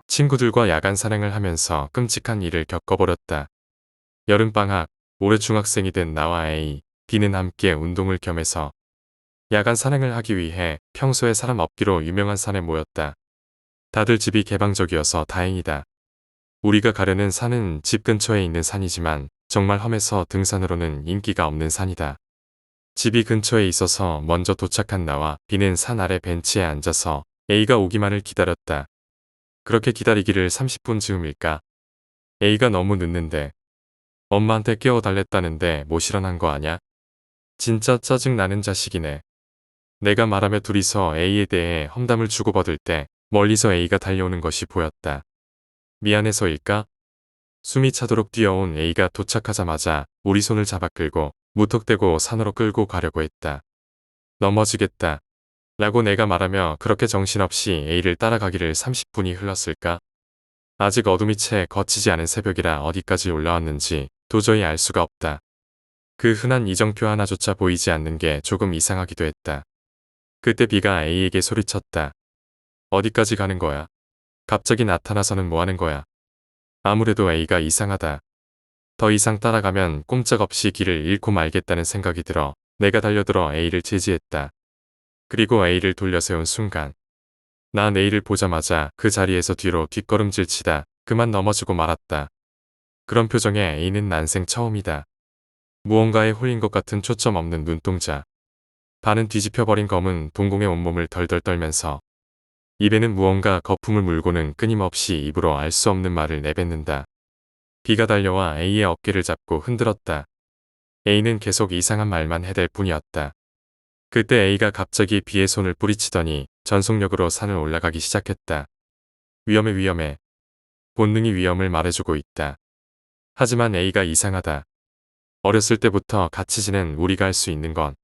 친구들과 야간 산행을 하면서 끔찍한 일을 겪어버렸다. 여름방학, 올해 중학생이 된 나와 A, B는 함께 운동을 겸해서 야간 산행을 하기 위해 평소에 사람 없기로 유명한 산에 모였다. 다들 집이 개방적이어서 다행이다. 우리가 가려는 산은 집 근처에 있는 산이지만 정말 험해서 등산으로는 인기가 없는 산이다. 집이 근처에 있어서 먼저 도착한 나와 B는 산 아래 벤치에 앉아서 A가 오기만을 기다렸다. 그렇게 기다리기를 30분 즈음일까? A가 너무 늦는데 엄마한테 깨워달랬다는데 못 일어난 거 아냐? 진짜 짜증나는 자식이네. 내가 말하며 둘이서 A에 대해 험담을 주고받을 때 멀리서 A가 달려오는 것이 보였다. 미안해서일까? 숨이 차도록 뛰어온 A가 도착하자마자 우리 손을 잡아 끌고 무턱대고 산으로 끌고 가려고 했다. 넘어지겠다. 라고 내가 말하며 그렇게 정신없이 A를 따라가기를 30분이 흘렀을까? 아직 어둠이 채 거치지 않은 새벽이라 어디까지 올라왔는지 도저히 알 수가 없다. 그 흔한 이정표 하나조차 보이지 않는 게 조금 이상하기도 했다. 그때 B가 A에게 소리쳤다. 어디까지 가는 거야? 갑자기 나타나서는 뭐 하는 거야? 아무래도 A가 이상하다. 더 이상 따라가면 꼼짝없이 길을 잃고 말겠다는 생각이 들어 내가 달려들어 A를 제지했다. 그리고 A를 돌려세운 순간 난 A를 보자마자 그 자리에서 뒤로 뒷걸음질 치다 그만 넘어지고 말았다. 그런 표정의 A는 난생 처음이다. 무언가에 홀린 것 같은 초점 없는 눈동자. 반은 뒤집혀버린 검은 동공의 온몸을 덜덜 떨면서 입에는 무언가 거품을 물고는 끊임없이 입으로 알 수 없는 말을 내뱉는다. B가 달려와 A의 어깨를 잡고 흔들었다. A는 계속 이상한 말만 해댈 뿐이었다. 그때 A가 갑자기 B의 손을 뿌리치더니 전속력으로 산을 올라가기 시작했다. 위험해 위험해. 본능이 위험을 말해주고 있다. 하지만 A가 이상하다. 어렸을 때부터 같이 지낸 우리가 할 수 있는 건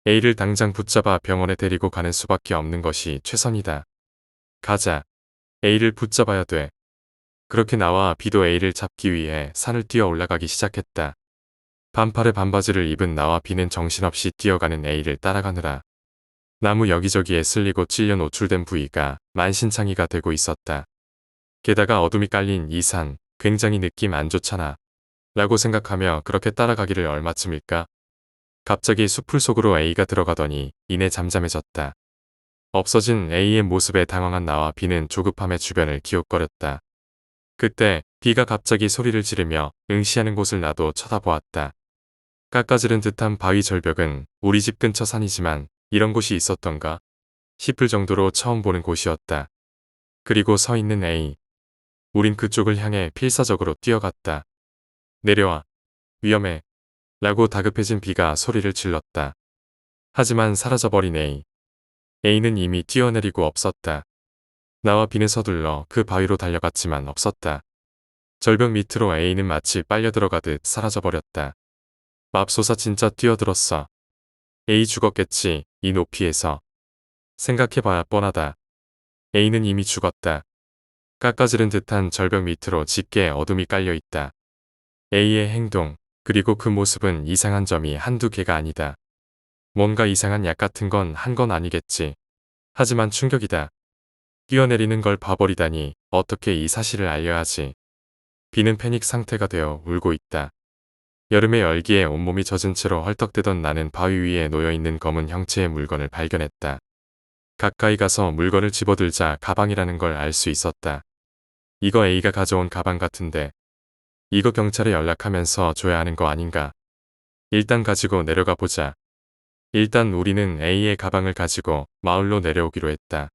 A를 당장 붙잡아 병원에 데리고 가는 수밖에 없는 것이 최선이다. 가자. A를 붙잡아야 돼. 그렇게 나와 B도 A를 잡기 위해 산을 뛰어 올라가기 시작했다. 반팔에 반바지를 입은 나와 B는 정신없이 뛰어가는 A를 따라가느라 나무 여기저기에 쓸리고 찔려 노출된 부위가 만신창이가 되고 있었다. 게다가 어둠이 깔린 이 산, 굉장히 느낌 안 좋잖아. 라고 생각하며 그렇게 따라가기를 얼마쯤일까? 갑자기 숲풀 속으로 A가 들어가더니 이내 잠잠해졌다. 없어진 A의 모습에 당황한 나와 B는 조급함에 주변을 기웃거렸다. 그때 B가 갑자기 소리를 지르며 응시하는 곳을 나도 쳐다보았다. 깎아지른 듯한 바위 절벽은 우리 집 근처 산이지만 이런 곳이 있었던가 싶을 정도로 처음 보는 곳이었다. 그리고 서 있는 A. 우린 그쪽을 향해 필사적으로 뛰어갔다. 내려와. 위험해. 라고 다급해진 B가 소리를 질렀다. 하지만 사라져버린 A. A는 이미 뛰어내리고 없었다. 나와 B는 서둘러 그 바위로 달려갔지만 없었다. 절벽 밑으로 A는 마치 빨려 들어가듯 사라져버렸다. 맙소사 진짜 뛰어들었어. A 죽었겠지, 이 높이에서. 생각해봐야 뻔하다. A는 이미 죽었다. 깎아지른 듯한 절벽 밑으로 짙게 어둠이 깔려있다. A의 행동, 그리고 그 모습은 이상한 점이 한두 개가 아니다. 뭔가 이상한 약 같은 건 한 건 아니겠지. 하지만 충격이다. 뛰어내리는 걸 봐버리다니 어떻게 이 사실을 알려야 하지. B는 패닉 상태가 되어 울고 있다. 여름의 열기에 온몸이 젖은 채로 헐떡대던 나는 바위 위에 놓여있는 검은 형체의 물건을 발견했다. 가까이 가서 물건을 집어들자 가방이라는 걸 알 수 있었다. 이거 A가 가져온 가방 같은데 이거 경찰에 연락하면서 줘야 하는 거 아닌가. 일단 가지고 내려가 보자. 일단 우리는 A의 가방을 가지고 마을로 내려오기로 했다.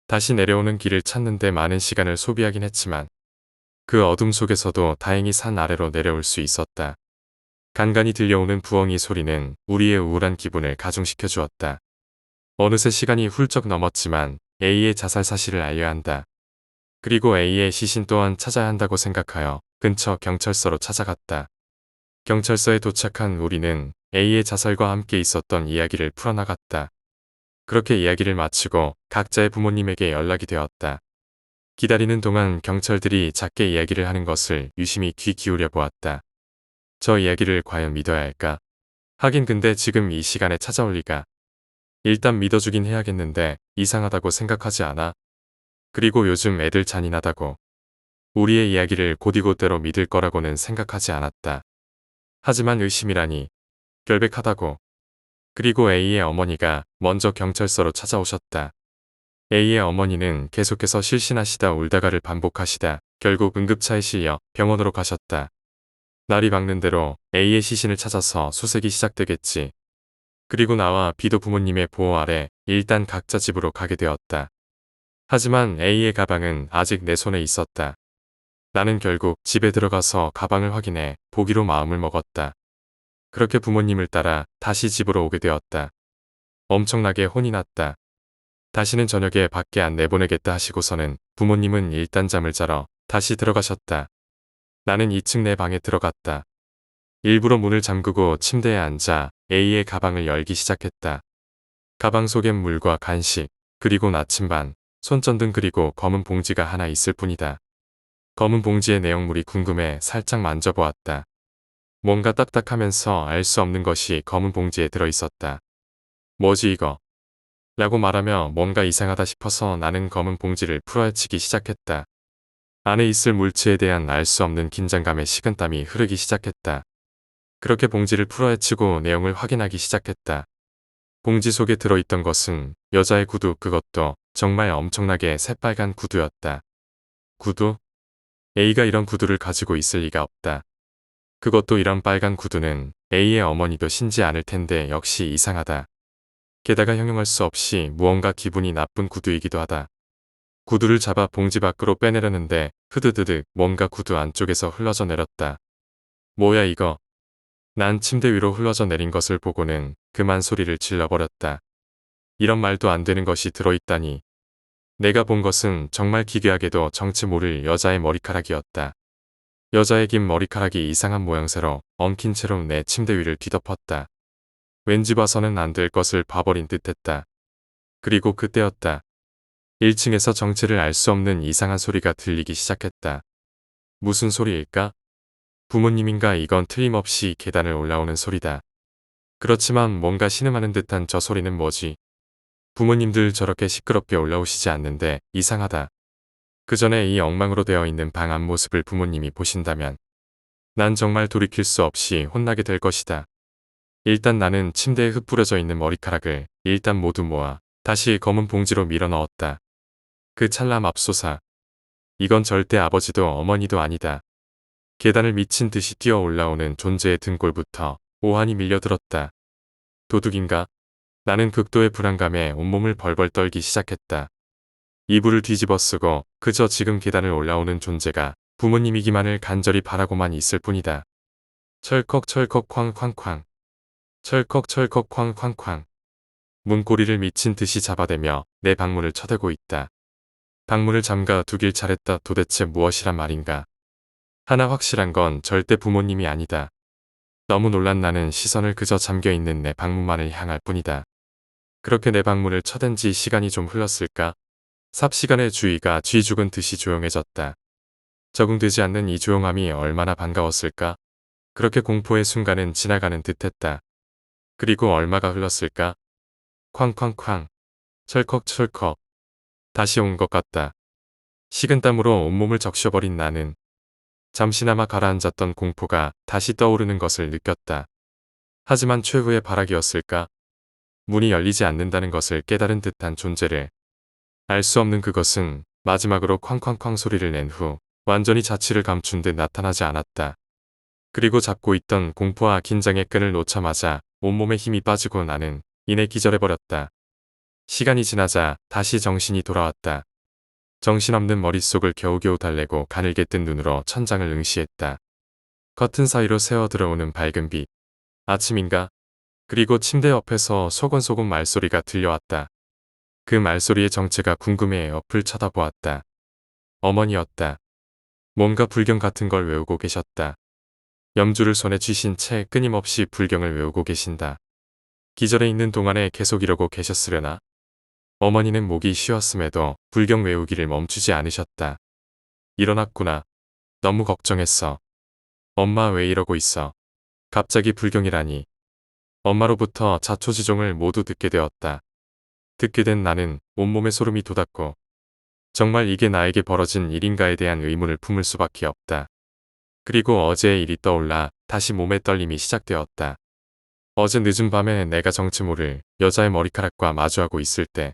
다시 내려오는 길을 찾는데 많은 시간을 소비하긴 했지만 그 어둠 속에서도 다행히 산 아래로 내려올 수 있었다. 간간히 들려오는 부엉이 소리는 우리의 우울한 기분을 가중시켜 주었다. 어느새 시간이 훌쩍 넘었지만 A의 자살 사실을 알려야 한다. 그리고 A의 시신 또한 찾아야 한다고 생각하여 근처 경찰서로 찾아갔다. 경찰서에 도착한 우리는 A의 자살과 함께 있었던 이야기를 풀어나갔다. 그렇게 이야기를 마치고 각자의 부모님에게 연락이 되었다. 기다리는 동안 경찰들이 작게 이야기를 하는 것을 유심히 귀 기울여 보았다. 저 이야기를 과연 믿어야 할까? 하긴 근데 지금 이 시간에 찾아올 리가. 일단 믿어주긴 해야겠는데 이상하다고 생각하지 않아? 그리고 요즘 애들 잔인하다고. 우리의 이야기를 곧이곧대로 믿을 거라고는 생각하지 않았다. 하지만 의심이라니. 결백하다고. 그리고 A의 어머니가 먼저 경찰서로 찾아오셨다. A의 어머니는 계속해서 실신하시다 울다가를 반복하시다 결국 응급차에 실려 병원으로 가셨다. 날이 밝는 대로 A의 시신을 찾아서 수색이 시작되겠지. 그리고 나와 B도 부모님의 보호 아래 일단 각자 집으로 가게 되었다. 하지만 A의 가방은 아직 내 손에 있었다. 나는 결국 집에 들어가서 가방을 확인해 보기로 마음을 먹었다. 그렇게 부모님을 따라 다시 집으로 오게 되었다. 엄청나게 혼이 났다. 다시는 저녁에 밖에 안 내보내겠다 하시고서는 부모님은 일단 잠을 자러 다시 들어가셨다. 나는 2층 내 방에 들어갔다. 일부러 문을 잠그고 침대에 앉아 A의 가방을 열기 시작했다. 가방 속엔 물과 간식, 그리고 나침반, 손전등 그리고 검은 봉지가 하나 있을 뿐이다. 검은 봉지의 내용물이 궁금해 살짝 만져보았다. 뭔가 딱딱하면서 알 수 없는 것이 검은 봉지에 들어있었다. 뭐지 이거? 라고 말하며 뭔가 이상하다 싶어서 나는 검은 봉지를 풀어헤치기 시작했다. 안에 있을 물체에 대한 알 수 없는 긴장감에 식은땀이 흐르기 시작했다. 그렇게 봉지를 풀어헤치고 내용을 확인하기 시작했다. 봉지 속에 들어있던 것은 여자의 구두, 그것도 정말 엄청나게 새빨간 구두였다. 구두? A가 이런 구두를 가지고 있을 리가 없다. 그것도 이런 빨간 구두는 A의 어머니도 신지 않을 텐데 역시 이상하다. 게다가 형용할 수 없이 무언가 기분이 나쁜 구두이기도 하다. 구두를 잡아 봉지 밖으로 빼내려는데 흐드드득 뭔가 구두 안쪽에서 흘러져 내렸다. 뭐야 이거? 난 침대 위로 흘러져 내린 것을 보고는 그만 소리를 질러버렸다. 이런 말도 안 되는 것이 들어있다니. 내가 본 것은 정말 기괴하게도 정치 모를 여자의 머리카락이었다. 여자의 긴 머리카락이 이상한 모양새로 엉킨 채로 내 침대 위를 뒤덮었다. 왠지 봐서는 안 될 것을 봐버린 듯했다. 그리고 그때였다. 1층에서 정체를 알 수 없는 이상한 소리가 들리기 시작했다. 무슨 소리일까? 부모님인가? 이건 틀림없이 계단을 올라오는 소리다. 그렇지만 뭔가 신음하는 듯한 저 소리는 뭐지? 부모님들 저렇게 시끄럽게 올라오시지 않는데 이상하다. 그 전에 이 엉망으로 되어 있는 방 앞모습을 부모님이 보신다면 난 정말 돌이킬 수 없이 혼나게 될 것이다. 일단 나는 침대에 흩뿌려져 있는 머리카락을 일단 모두 모아 다시 검은 봉지로 밀어 넣었다. 그 찰나 맙소사. 이건 절대 아버지도 어머니도 아니다. 계단을 미친 듯이 뛰어 올라오는 존재의 등골부터 오한이 밀려들었다. 도둑인가? 나는 극도의 불안감에 온몸을 벌벌 떨기 시작했다. 이불을 뒤집어 쓰고 그저 지금 계단을 올라오는 존재가 부모님이기만을 간절히 바라고만 있을 뿐이다. 철컥철컥 쾅쾅쾅. 철컥철컥 쾅쾅쾅. 문고리를 미친 듯이 잡아대며 내 방문을 쳐대고 있다. 방문을 잠가 두길 잘했다. 도대체 무엇이란 말인가? 하나 확실한 건 절대 부모님이 아니다. 너무 놀란 나는 시선을 그저 잠겨있는 내 방문만을 향할 뿐이다. 그렇게 내 방문을 쳐댄 지 시간이 좀 흘렀을까? 삽시간에 주위가 쥐 죽은 듯이 조용해졌다. 적응되지 않는 이 조용함이 얼마나 반가웠을까? 그렇게 공포의 순간은 지나가는 듯했다. 그리고 얼마가 흘렀을까? 쾅쾅쾅. 철컥철컥. 다시 온 것 같다. 식은땀으로 온몸을 적셔버린 나는 잠시나마 가라앉았던 공포가 다시 떠오르는 것을 느꼈다. 하지만 최후의 발악이었을까? 문이 열리지 않는다는 것을 깨달은 듯한 존재를. 알 수 없는 그것은 마지막으로 쾅쾅쾅 소리를 낸 후 완전히 자취를 감춘 듯 나타나지 않았다. 그리고 잡고 있던 공포와 긴장의 끈을 놓자마자 온몸에 힘이 빠지고 나는 이내 기절해버렸다. 시간이 지나자 다시 정신이 돌아왔다. 정신없는 머릿속을 겨우겨우 달래고 가늘게 뜬 눈으로 천장을 응시했다. 커튼 사이로 새어 들어오는 밝은 빛. 아침인가? 그리고 침대 옆에서 소곤소곤 말소리가 들려왔다. 그 말소리의 정체가 궁금해 옆을 쳐다보았다. 어머니였다. 뭔가 불경 같은 걸 외우고 계셨다. 염주를 손에 쥐신 채 끊임없이 불경을 외우고 계신다. 기절해 있는 동안에 계속 이러고 계셨으려나? 어머니는 목이 쉬었음에도 불경 외우기를 멈추지 않으셨다. 일어났구나. 너무 걱정했어. 엄마 왜 이러고 있어? 갑자기 불경이라니. 엄마로부터 자초지종을 모두 듣게 되었다. 듣게 된 나는 온몸에 소름이 돋았고 정말 이게 나에게 벌어진 일인가에 대한 의문을 품을 수밖에 없다. 그리고 어제의 일이 떠올라 다시 몸의 떨림이 시작되었다. 어제 늦은 밤에 내가 정체 모를 여자의 머리카락과 마주하고 있을 때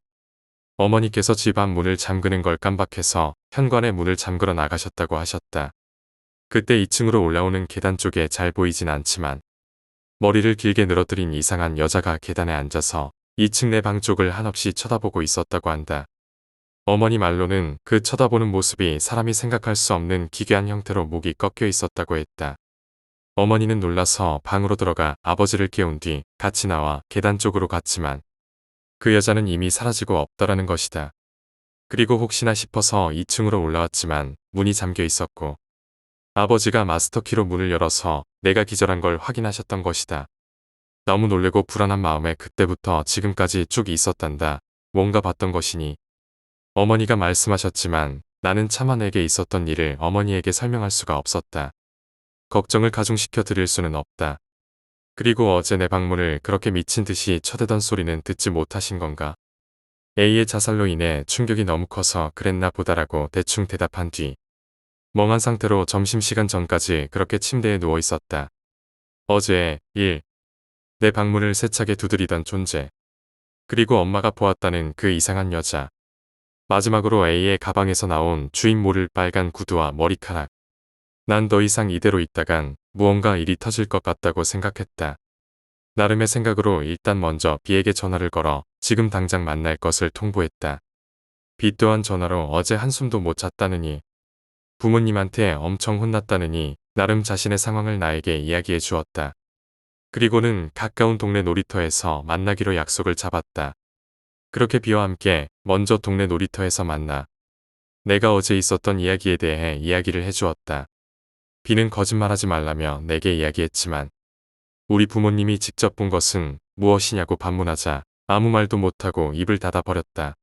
어머니께서 집 앞 문을 잠그는 걸 깜박해서 현관의 문을 잠그러 나가셨다고 하셨다. 그때 2층으로 올라오는 계단 쪽에 잘 보이진 않지만 머리를 길게 늘어뜨린 이상한 여자가 계단에 앉아서 2층 내 방 쪽을 한없이 쳐다보고 있었다고 한다. 어머니 말로는 그 쳐다보는 모습이 사람이 생각할 수 없는 기괴한 형태로 목이 꺾여 있었다고 했다. 어머니는 놀라서 방으로 들어가 아버지를 깨운 뒤 같이 나와 계단 쪽으로 갔지만 그 여자는 이미 사라지고 없더라는 것이다. 그리고 혹시나 싶어서 2층으로 올라왔지만 문이 잠겨 있었고 아버지가 마스터키로 문을 열어서 내가 기절한 걸 확인하셨던 것이다. 너무 놀래고 불안한 마음에 그때부터 지금까지 쭉 있었단다. 뭔가 봤던 것이니. 어머니가 말씀하셨지만 나는 차마 내게 있었던 일을 어머니에게 설명할 수가 없었다. 걱정을 가중시켜 드릴 수는 없다. 그리고 어제 내 방문을 그렇게 미친 듯이 쳐대던 소리는 듣지 못하신 건가? A의 자살로 인해 충격이 너무 커서 그랬나 보다라고 대충 대답한 뒤 멍한 상태로 점심시간 전까지 그렇게 침대에 누워 있었다. 어제의 일, 내 방문을 세차게 두드리던 존재, 그리고 엄마가 보았다는 그 이상한 여자, 마지막으로 A의 가방에서 나온 주인 모를 빨간 구두와 머리카락. 난 더 이상 이대로 있다간 무언가 일이 터질 것 같다고 생각했다. 나름의 생각으로 일단 먼저 B에게 전화를 걸어 지금 당장 만날 것을 통보했다. B 또한 전화로 어제 한숨도 못 잤다느니 부모님한테 엄청 혼났다느니 나름 자신의 상황을 나에게 이야기해 주었다. 그리고는 가까운 동네 놀이터에서 만나기로 약속을 잡았다. 그렇게 B와 함께 먼저 동네 놀이터에서 만나 내가 어제 있었던 이야기에 대해 이야기를 해주었다. B는 거짓말하지 말라며 내게 이야기했지만 우리 부모님이 직접 본 것은 무엇이냐고 반문하자 아무 말도 못하고 입을 닫아버렸다.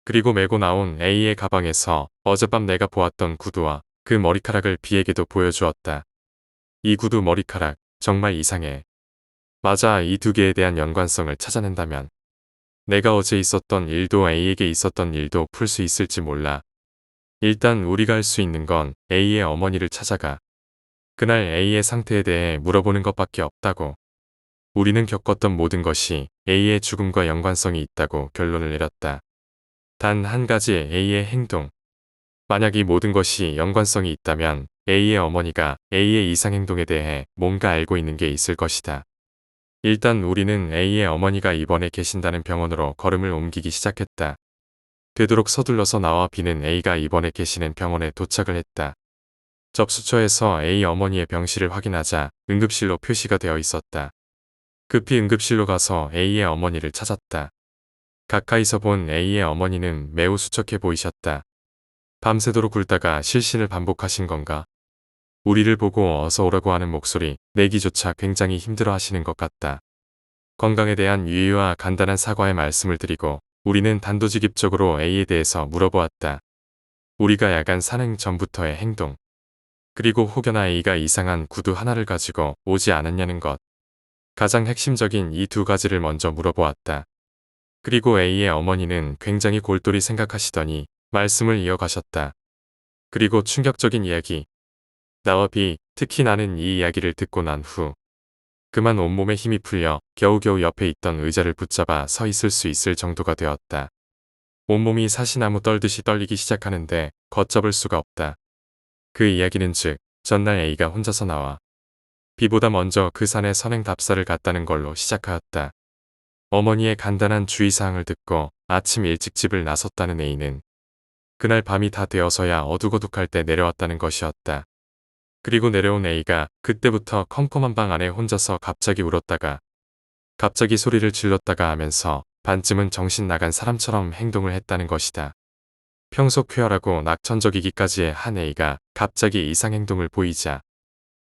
그리고 메고 나온 A의 가방에서 어젯밤 내가 보았던 구두와 그 머리카락을 B에게도 보여주었다. 이 구두 머리카락 정말 이상해. 맞아, 이 두 개에 대한 연관성을 찾아낸다면 내가 어제 있었던 일도 A에게 있었던 일도 풀 수 있을지 몰라. 일단 우리가 할 수 있는 건 A의 어머니를 찾아가 그날 A의 상태에 대해 물어보는 것밖에 없다고. 우리는 겪었던 모든 것이 A의 죽음과 연관성이 있다고 결론을 내렸다. 단 한 가지 A의 행동. 만약 이 모든 것이 연관성이 있다면 A의 어머니가 A의 이상행동에 대해 뭔가 알고 있는 게 있을 것이다. 일단 우리는 A의 어머니가 입원해 계신다는 병원으로 걸음을 옮기기 시작했다. 되도록 서둘러서 나와 B는 A가 입원해 계시는 병원에 도착을 했다. 접수처에서 A 어머니의 병실을 확인하자 응급실로 표시가 되어 있었다. 급히 응급실로 가서 A의 어머니를 찾았다. 가까이서 본 A의 어머니는 매우 수척해 보이셨다. 밤새도록 굴다가 실신을 반복하신 건가? 우리를 보고 어서 오라고 하는 목소리 내기조차 굉장히 힘들어 하시는 것 같다. 건강에 대한 유의와 간단한 사과의 말씀을 드리고 우리는 단도직입적으로 A에 대해서 물어보았다. 우리가 야간 산행 전부터의 행동, 그리고 혹여나 A가 이상한 구두 하나를 가지고 오지 않았냐는 것. 가장 핵심적인 이 두 가지를 먼저 물어보았다. 그리고 A의 어머니는 굉장히 골똘히 생각하시더니 말씀을 이어가셨다. 그리고 충격적인 이야기. 나와 B, 특히 나는 이 이야기를 듣고 난 후 그만 온몸에 힘이 풀려 겨우겨우 옆에 있던 의자를 붙잡아 서 있을 수 있을 정도가 되었다. 온몸이 사시나무 떨듯이 떨리기 시작하는데 걷잡을 수가 없다. 그 이야기는 즉 전날 A가 혼자서 나와 B보다 먼저 그 산에 선행 답사를 갔다는 걸로 시작하였다. 어머니의 간단한 주의사항을 듣고 아침 일찍 집을 나섰다는 A는 그날 밤이 다 되어서야 어둑어둑할 때 내려왔다는 것이었다. 그리고 내려온 A가 그때부터 컴컴한 방 안에 혼자서 갑자기 울었다가 갑자기 소리를 질렀다가 하면서 반쯤은 정신 나간 사람처럼 행동을 했다는 것이다. 평소 쾌활하고 낙천적이기까지의 한 A가 갑자기 이상 행동을 보이자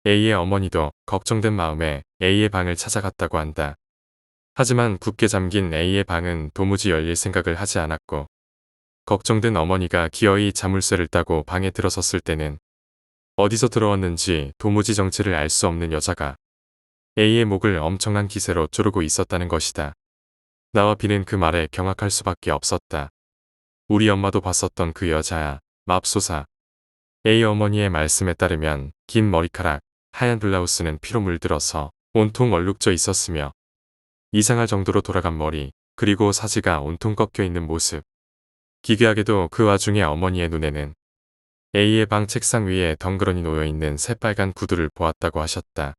A의 어머니도 걱정된 마음에 A의 방을 찾아갔다고 한다. 하지만 굳게 잠긴 A의 방은 도무지 열릴 생각을 하지 않았고 걱정된 어머니가 기어이 자물쇠를 따고 방에 들어섰을 때는 어디서 들어왔는지 도무지 정체를 알 수 없는 여자가 A의 목을 엄청난 기세로 조르고 있었다는 것이다. 나와 B는 그 말에 경악할 수밖에 없었다. 우리 엄마도 봤었던 그 여자야. 맙소사. A 어머니의 말씀에 따르면 긴 머리카락, 하얀 블라우스는 피로 물들어서 온통 얼룩져 있었으며 이상할 정도로 돌아간 머리, 그리고 사지가 온통 꺾여 있는 모습. 기괴하게도 그 와중에 어머니의 눈에는 A의 방 책상 위에 덩그러니 놓여있는 새빨간 구두를 보았다고 하셨다.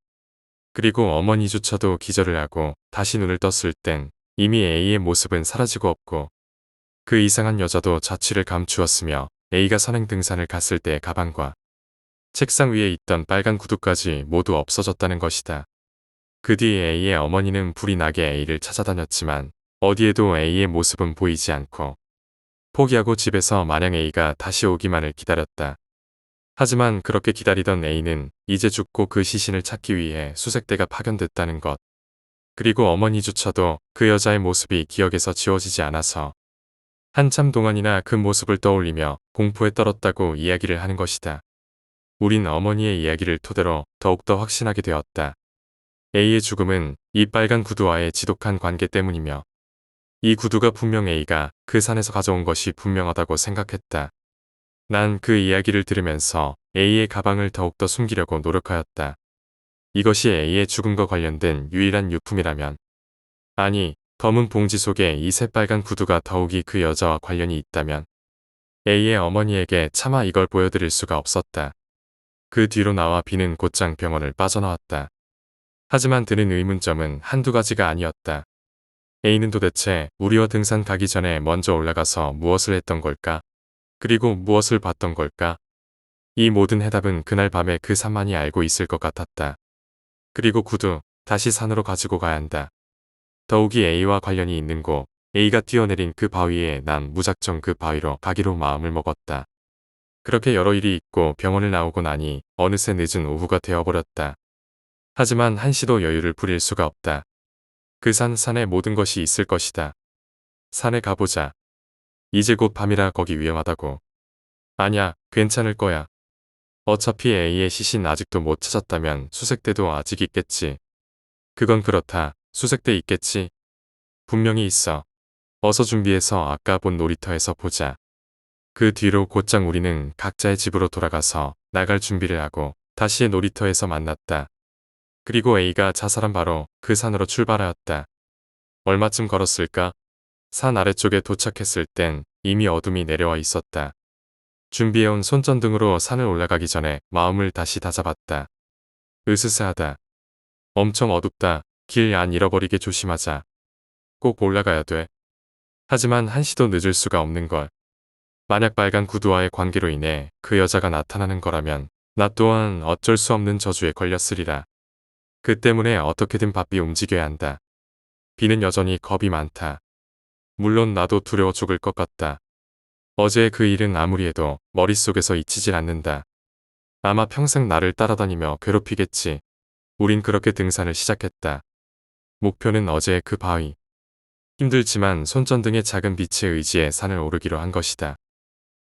그리고 어머니조차도 기절을 하고 다시 눈을 떴을 땐 이미 A의 모습은 사라지고 없고 그 이상한 여자도 자취를 감추었으며 A가 선행 등산을 갔을 때의 가방과 책상 위에 있던 빨간 구두까지 모두 없어졌다는 것이다. 그 뒤 A의 어머니는 불이 나게 A를 찾아다녔지만 어디에도 A의 모습은 보이지 않고 포기하고 집에서 마냥 A가 다시 오기만을 기다렸다. 하지만 그렇게 기다리던 A는 이제 죽고 그 시신을 찾기 위해 수색대가 파견됐다는 것. 그리고 어머니조차도 그 여자의 모습이 기억에서 지워지지 않아서 한참 동안이나 그 모습을 떠올리며 공포에 떨었다고 이야기를 하는 것이다. 우린 어머니의 이야기를 토대로 더욱더 확신하게 되었다. A의 죽음은 이 빨간 구두와의 지독한 관계 때문이며 이 구두가 분명 A가 그 산에서 가져온 것이 분명하다고 생각했다. 난 그 이야기를 들으면서 A의 가방을 더욱더 숨기려고 노력하였다. 이것이 A의 죽음과 관련된 유일한 유품이라면, 아니, 검은 봉지 속에 이 새빨간 구두가 더욱이 그 여자와 관련이 있다면 A의 어머니에게 차마 이걸 보여드릴 수가 없었다. 그 뒤로 나와 B는 곧장 병원을 빠져나왔다. 하지만 드는 의문점은 한두 가지가 아니었다. A는 도대체 우리와 등산 가기 전에 먼저 올라가서 무엇을 했던 걸까? 그리고 무엇을 봤던 걸까? 이 모든 해답은 그날 밤에 그 산만이 알고 있을 것 같았다. 그리고 구두, 다시 산으로 가지고 가야 한다. 더욱이 A와 관련이 있는 곳, A가 뛰어내린 그 바위에 난 무작정 그 바위로 가기로 마음을 먹었다. 그렇게 여러 일이 있고 병원을 나오고 나니 어느새 늦은 오후가 되어버렸다. 하지만 한시도 여유를 부릴 수가 없다. 그 산에 모든 것이 있을 것이다. 산에 가보자. 이제 곧 밤이라 거기 위험하다고. 아냐, 괜찮을 거야. 어차피 A의 시신 아직도 못 찾았다면 수색대도 아직 있겠지. 그건 그렇다. 수색대 있겠지. 분명히 있어. 어서 준비해서 아까 본 놀이터에서 보자. 그 뒤로 곧장 우리는 각자의 집으로 돌아가서 나갈 준비를 하고 다시 놀이터에서 만났다. 그리고 A가 자살한 바로 그 산으로 출발하였다. 얼마쯤 걸었을까? 산 아래쪽에 도착했을 땐 이미 어둠이 내려와 있었다. 준비해온 손전등으로 산을 올라가기 전에 마음을 다시 다잡았다. 으스스하다. 엄청 어둡다. 길 안 잃어버리게 조심하자. 꼭 올라가야 돼. 하지만 한시도 늦을 수가 없는 걸. 만약 빨간 구두와의 관계로 인해 그 여자가 나타나는 거라면 나 또한 어쩔 수 없는 저주에 걸렸으리라. 그 때문에 어떻게든 바삐 움직여야 한다. 비는 여전히 겁이 많다. 물론 나도 두려워 죽을 것 같다. 어제의 그 일은 아무리 해도 머릿속에서 잊히질 않는다. 아마 평생 나를 따라다니며 괴롭히겠지. 우린 그렇게 등산을 시작했다. 목표는 어제의 그 바위. 힘들지만 손전등의 작은 빛에 의지해 산을 오르기로 한 것이다.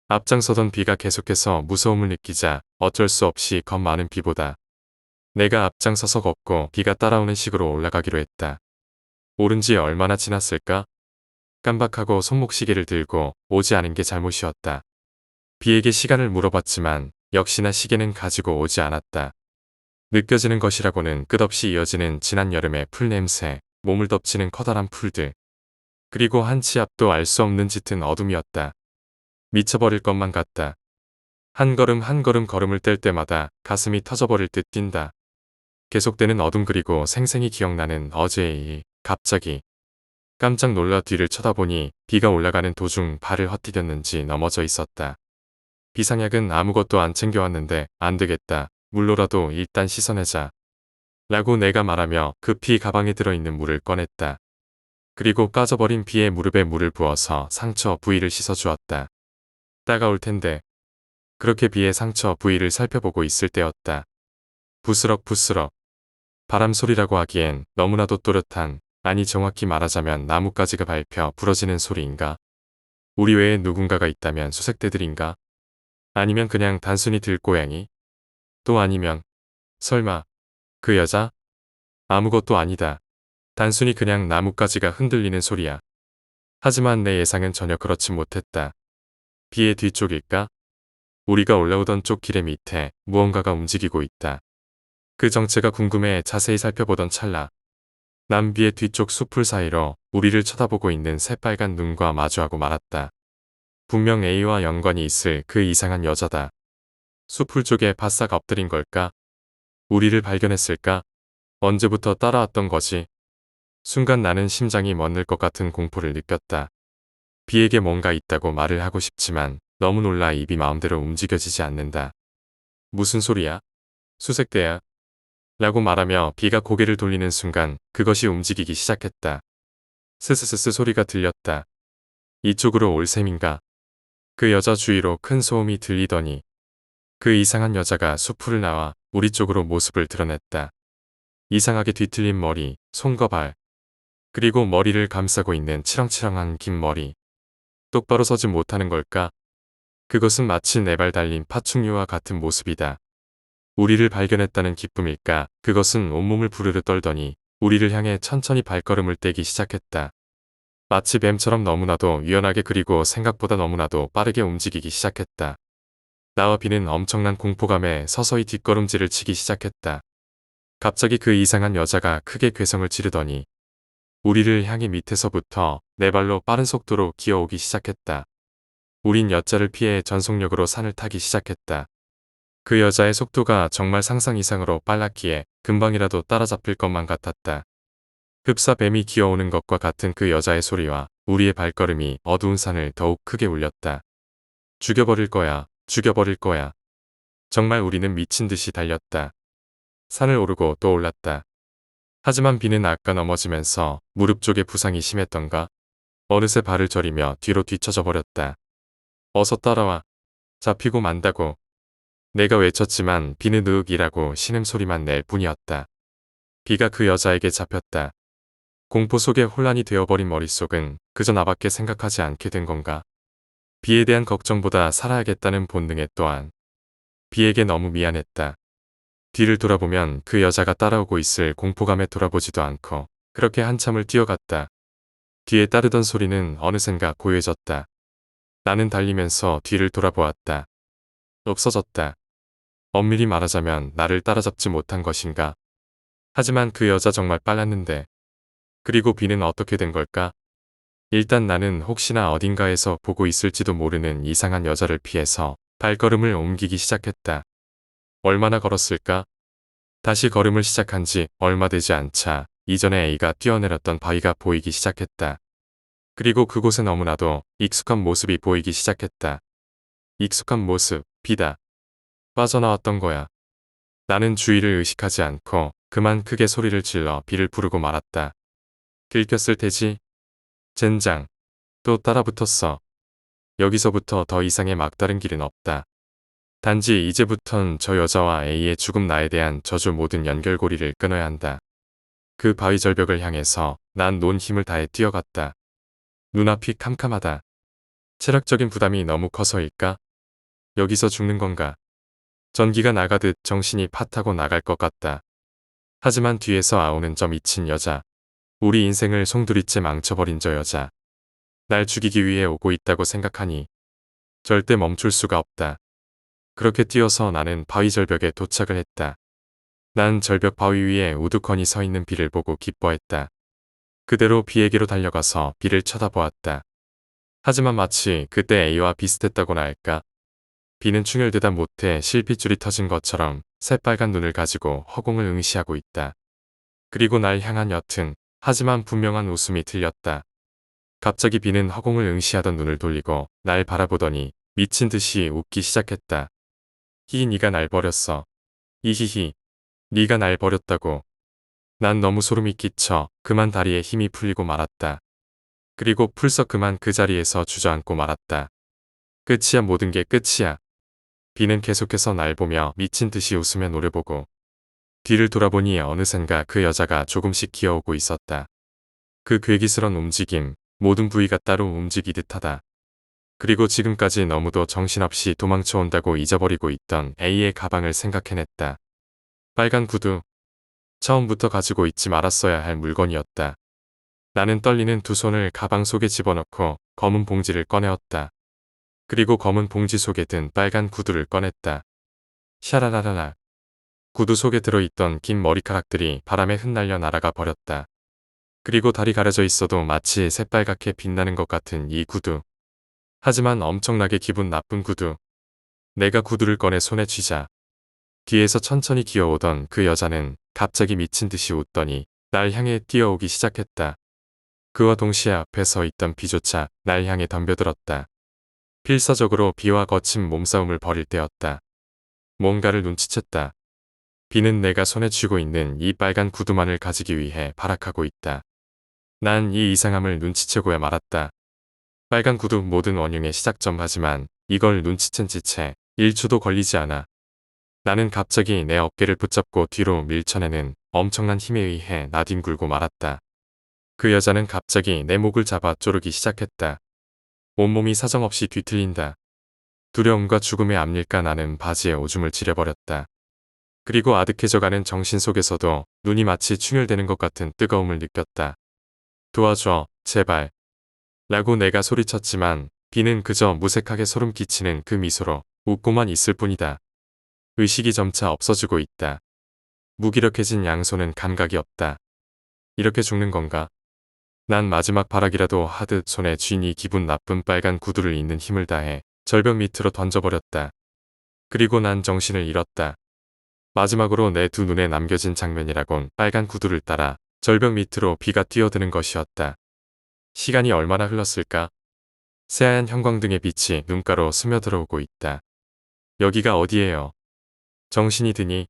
앞장서던 비가 계속해서 무서움을 느끼자 어쩔 수 없이 겁 많은 비보다 내가 앞장서서 걷고 비가 따라오는 식으로 올라가기로 했다. 오른 지 얼마나 지났을까? 깜박하고 손목시계를 들고 오지 않은 게 잘못이었다. 비에게 시간을 물어봤지만 역시나 시계는 가지고 오지 않았다. 느껴지는 것이라고는 끝없이 이어지는 지난 여름의 풀 냄새, 몸을 덮치는 커다란 풀들. 그리고 한 치 앞도 알 수 없는 짙은 어둠이었다. 미쳐버릴 것만 같다. 한 걸음 한 걸음 걸음을 뗄 때마다 가슴이 터져버릴 듯 뛴다. 계속되는 어둠 그리고 생생히 기억나는 어제의 일. 갑자기 깜짝 놀라 뒤를 쳐다보니 비가 올라가는 도중 발을 헛디뎠는지 넘어져 있었다. 비상약은 아무것도 안 챙겨왔는데 안 되겠다. 물로라도 일단 씻어내자. 라고 내가 말하며 급히 가방에 들어있는 물을 꺼냈다. 그리고 까져버린 비에 무릎에 물을 부어서 상처 부위를 씻어주었다. 따가울 텐데. 그렇게 비의 상처 부위를 살펴보고 있을 때였다. 부스럭부스럭. 바람 소리라고 하기엔 너무나도 또렷한, 아니 정확히 말하자면 나뭇가지가 밟혀 부러지는 소리인가? 우리 외에 누군가가 있다면 수색대들인가? 아니면 그냥 단순히 들고양이? 또 아니면 설마 그 여자? 아무것도 아니다. 단순히 그냥 나뭇가지가 흔들리는 소리야. 하지만 내 예상은 전혀 그렇지 못했다. B의 뒤쪽일까? 우리가 올라오던 쪽 길의 밑에 무언가가 움직이고 있다. 그 정체가 궁금해 자세히 살펴보던 찰나. 난 B의 뒤쪽 숲풀 사이로 우리를 쳐다보고 있는 새빨간 눈과 마주하고 말았다. 분명 A와 연관이 있을 그 이상한 여자다. 숲풀 쪽에 바싹 엎드린 걸까? 우리를 발견했을까? 언제부터 따라왔던 거지? 순간 나는 심장이 멎는 것 같은 공포를 느꼈다. B에게 뭔가 있다고 말을 하고 싶지만 너무 놀라 입이 마음대로 움직여지지 않는다. 무슨 소리야? 수색대야. 라고 말하며 B가 고개를 돌리는 순간 그것이 움직이기 시작했다. 스스스스 소리가 들렸다. 이쪽으로 올 셈인가? 그 여자 주위로 큰 소음이 들리더니 그 이상한 여자가 숲을 나와 우리 쪽으로 모습을 드러냈다. 이상하게 뒤틀린 머리, 손과 발, 그리고 머리를 감싸고 있는 치렁치렁한 긴 머리. 똑바로 서지 못하는 걸까? 그것은 마치 네 발 달린 파충류와 같은 모습이다. 우리를 발견했다는 기쁨일까? 그것은 온몸을 부르르 떨더니 우리를 향해 천천히 발걸음을 떼기 시작했다. 마치 뱀처럼 너무나도 유연하게 그리고 생각보다 너무나도 빠르게 움직이기 시작했다. 나와 B는 엄청난 공포감에 서서히 뒷걸음질을 치기 시작했다. 갑자기 그 이상한 여자가 크게 괴성을 지르더니 우리를 향해 밑에서부터 네 발로 빠른 속도로 기어오기 시작했다. 우린 여자를 피해 전속력으로 산을 타기 시작했다. 그 여자의 속도가 정말 상상 이상으로 빨랐기에 금방이라도 따라잡힐 것만 같았다. 흡사 뱀이 기어오는 것과 같은 그 여자의 소리와 우리의 발걸음이 어두운 산을 더욱 크게 울렸다. 죽여버릴 거야, 죽여버릴 거야. 정말 우리는 미친 듯이 달렸다. 산을 오르고 또 올랐다. 하지만 B는 아까 넘어지면서 무릎 쪽에 부상이 심했던가? 어느새 발을 저리며 뒤로 뒤쳐져 버렸다. 어서 따라와. 잡히고 만다고. 내가 외쳤지만 B는 으윽이라고 신음소리만 낼 뿐이었다. B가 그 여자에게 잡혔다. 공포 속에 혼란이 되어버린 머릿속은 그저 나밖에 생각하지 않게 된 건가? B에 대한 걱정보다 살아야겠다는 본능에 또한 B에게 너무 미안했다. 뒤를 돌아보면 그 여자가 따라오고 있을 공포감에 돌아보지도 않고 그렇게 한참을 뛰어갔다. 뒤에 따르던 소리는 어느샌가 고요해졌다. 나는 달리면서 뒤를 돌아보았다. 없어졌다. 엄밀히 말하자면 나를 따라잡지 못한 것인가? 하지만 그 여자 정말 빨랐는데. 그리고 B는 어떻게 된 걸까? 일단 나는 혹시나 어딘가에서 보고 있을지도 모르는 이상한 여자를 피해서 발걸음을 옮기기 시작했다. 얼마나 걸었을까? 다시 걸음을 시작한 지 얼마 되지 않자 이전에 A가 뛰어내렸던 바위가 보이기 시작했다. 그리고 그곳에 너무나도 익숙한 모습이 보이기 시작했다. 익숙한 모습, B다. 빠져나왔던 거야. 나는 주위를 의식하지 않고 그만 크게 소리를 질러 B를 부르고 말았다. 들켰을 테지? 젠장. 또 따라붙었어. 여기서부터 더 이상의 막다른 길은 없다. 단지 이제부턴 저 여자와 A의 죽음 나에 대한 저주 모든 연결고리를 끊어야 한다. 그 바위 절벽을 향해서 난 온 힘을 다해 뛰어갔다. 눈앞이 캄캄하다. 체력적인 부담이 너무 커서일까? 여기서 죽는 건가? 전기가 나가듯 정신이 파타고 나갈 것 같다. 하지만 뒤에서 아우는 저 미친 여자. 우리 인생을 송두리째 망쳐버린 저 여자. 날 죽이기 위해 오고 있다고 생각하니 절대 멈출 수가 없다. 그렇게 뛰어서 나는 바위 절벽에 도착을 했다. 난 절벽 바위 위에 우두커니 서 있는 B를 보고 기뻐했다. 그대로 B에게로 달려가서 B를 쳐다보았다. 하지만 마치 그때 A와 비슷했다고나 할까? B는 충혈되다 못해 실핏줄이 터진 것처럼 새빨간 눈을 가지고 허공을 응시하고 있다. 그리고 날 향한 옅은 하지만 분명한 웃음이 들렸다. 갑자기 B는 허공을 응시하던 눈을 돌리고 날 바라보더니 미친 듯이 웃기 시작했다. 히히 네가 날 버렸어. 이히히. 네가 날 버렸다고. 난 너무 소름이 끼쳐 그만 다리에 힘이 풀리고 말았다. 그리고 풀썩 그만 그 자리에서 주저앉고 말았다. 끝이야 모든 게 끝이야. B는 계속해서 날 보며 미친 듯이 웃으며 노려보고 뒤를 돌아보니 어느샌가 그 여자가 조금씩 기어오고 있었다. 그 괴기스런 움직임, 모든 부위가 따로 움직이듯 하다. 그리고 지금까지 너무도 정신없이 도망쳐온다고 잊어버리고 있던 A의 가방을 생각해냈다. 빨간 구두. 처음부터 가지고 있지 말았어야 할 물건이었다. 나는 떨리는 두 손을 가방 속에 집어넣고 검은 봉지를 꺼내었다. 그리고 검은 봉지 속에 든 빨간 구두를 꺼냈다. 샤라라라라. 구두 속에 들어있던 긴 머리카락들이 바람에 흩날려 날아가 버렸다. 그리고 달이 가려져 있어도 마치 새빨갛게 빛나는 것 같은 이 구두. 하지만 엄청나게 기분 나쁜 구두. 내가 구두를 꺼내 손에 쥐자 뒤에서 천천히 기어오던 그 여자는 갑자기 미친 듯이 웃더니 날 향해 뛰어오기 시작했다. 그와 동시에 앞에 서 있던 비조차 날 향해 덤벼들었다. 필사적으로 비와 거친 몸싸움을 벌일 때였다. 뭔가를 눈치챘다. 비는 내가 손에 쥐고 있는 이 빨간 구두만을 가지기 위해 발악하고 있다. 난 이 이상함을 눈치채고야 말았다. 빨간 구두 모든 원흉의 시작점 하지만 이걸 눈치챈 지채 1초도 걸리지 않아. 나는 갑자기 내 어깨를 붙잡고 뒤로 밀쳐내는 엄청난 힘에 의해 나뒹굴고 말았다. 그 여자는 갑자기 내 목을 잡아 쪼르기 시작했다. 온몸이 사정없이 뒤틀린다. 두려움과 죽음에 앞일까 나는 바지에 오줌을 지려버렸다. 그리고 아득해져가는 정신 속에서도 눈이 마치 충혈되는 것 같은 뜨거움을 느꼈다. 도와줘, 제발. 라고 내가 소리쳤지만 비는 그저 무색하게 소름 끼치는 그 미소로 웃고만 있을 뿐이다. 의식이 점차 없어지고 있다. 무기력해진 양손은 감각이 없다. 이렇게 죽는 건가? 난 마지막 발악이라도 하듯 손에 쥔 이 기분 나쁜 빨간 구두를 있는 힘을 다해 절벽 밑으로 던져버렸다. 그리고 난 정신을 잃었다. 마지막으로 내 두 눈에 남겨진 장면이라곤 빨간 구두를 따라 절벽 밑으로 비가 뛰어드는 것이었다. 시간이 얼마나 흘렀을까? 새하얀 형광등의 빛이 눈가로 스며들어오고 있다. 여기가 어디예요? 정신이 드니?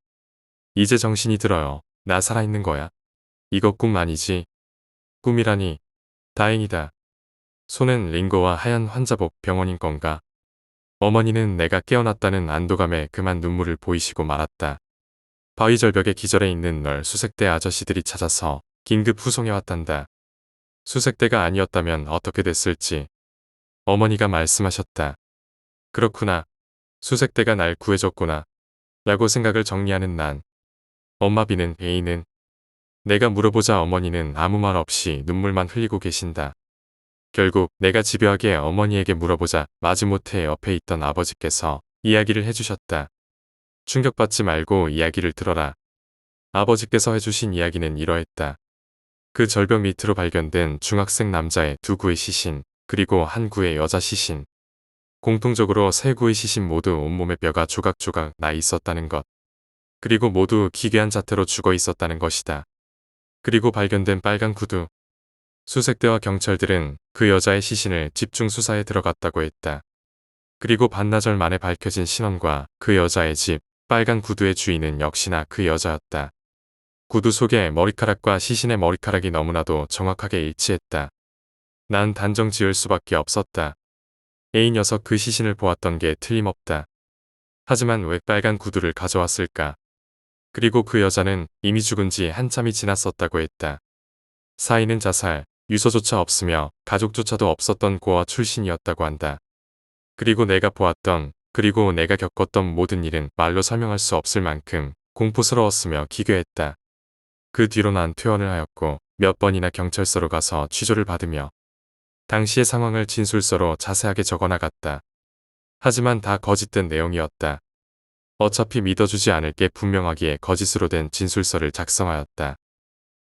이제 정신이 들어요. 나 살아있는 거야. 이거 꿈 아니지? 꿈이라니. 다행이다. 손은 링고와 하얀 환자복 병원인 건가? 어머니는 내가 깨어났다는 안도감에 그만 눈물을 보이시고 말았다. 바위 절벽의 기절해 있는 널 수색대 아저씨들이 찾아서 긴급 후송해왔단다. 수색대가 아니었다면 어떻게 됐을지 어머니가 말씀하셨다. 그렇구나. 수색대가 날 구해줬구나. 라고 생각을 정리하는 난. 엄마 비는 애인은? 내가 물어보자 어머니는 아무 말 없이 눈물만 흘리고 계신다. 결국 내가 집요하게 어머니에게 물어보자 마지못해 옆에 있던 아버지께서 이야기를 해주셨다. 충격받지 말고 이야기를 들어라. 아버지께서 해주신 이야기는 이러했다. 그 절벽 밑으로 발견된 중학생 남자의 두 구의 시신, 그리고 한 구의 여자 시신. 공통적으로 세 구의 시신 모두 온몸에 뼈가 조각조각 나 있었다는 것. 그리고 모두 기괴한 자태로 죽어 있었다는 것이다. 그리고 발견된 빨간 구두. 수색대와 경찰들은 그 여자의 시신을 집중 수사에 들어갔다고 했다. 그리고 반나절 만에 밝혀진 신원과 그 여자의 집, 빨간 구두의 주인은 역시나 그 여자였다. 구두 속에 머리카락과 시신의 머리카락이 너무나도 정확하게 일치했다. 난 단정 지을 수밖에 없었다. A인 녀석 그 시신을 보았던 게 틀림없다. 하지만 왜 빨간 구두를 가져왔을까? 그리고 그 여자는 이미 죽은 지 한참이 지났었다고 했다. 사인은 자살, 유서조차 없으며 가족조차도 없었던 고아 출신이었다고 한다. 그리고 내가 보았던, 그리고 내가 겪었던 모든 일은 말로 설명할 수 없을 만큼 공포스러웠으며 기괴했다. 그 뒤로 난 퇴원을 하였고 몇 번이나 경찰서로 가서 취조를 받으며 당시의 상황을 진술서로 자세하게 적어나갔다. 하지만 다 거짓된 내용이었다. 어차피 믿어주지 않을 게 분명하기에 거짓으로 된 진술서를 작성하였다.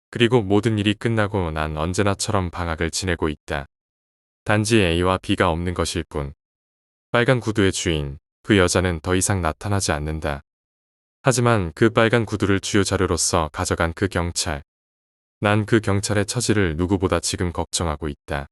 그리고 모든 일이 끝나고 난 언제나처럼 방학을 지내고 있다. 단지 A와 B가 없는 것일 뿐. 빨간 구두의 주인, 그 여자는 더 이상 나타나지 않는다. 하지만 그 빨간 구두를 주요 자료로서 가져간 그 경찰. 난 그 경찰의 처지를 누구보다 지금 걱정하고 있다.